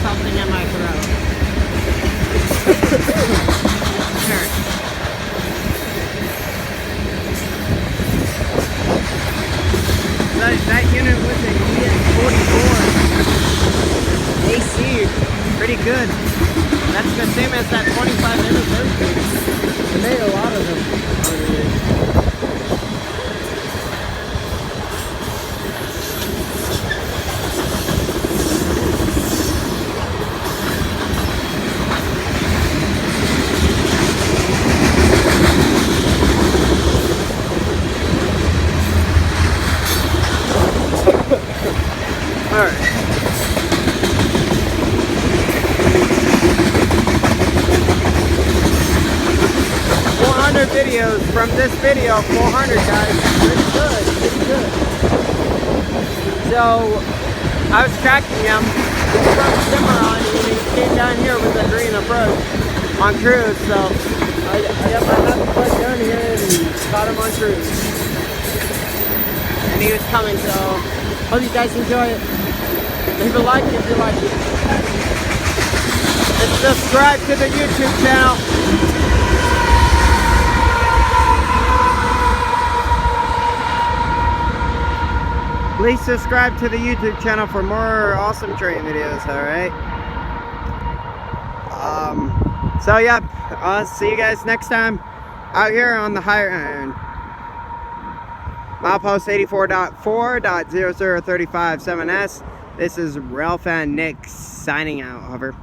something in my throat. Alright. That unit was an EMD SD70ACe. Pretty good. That's the same as that 25 anniversary. They made a lot of them over here. Alright. Videos from this video, 400 guys, pretty good. So I was tracking him, he broke simmer on and he came down here with a green approach on cruise, so I got my left foot down here and caught him on cruise. And he was coming, so hope you guys enjoy it. Leave a like if you like it. And subscribe to the YouTube channel. Please subscribe to the YouTube channel for more awesome train videos, alright? So yeah, I'll see you guys next time out here on the higher iron. Milepost 84.4.00357S. This is Railfan Nick signing out, over.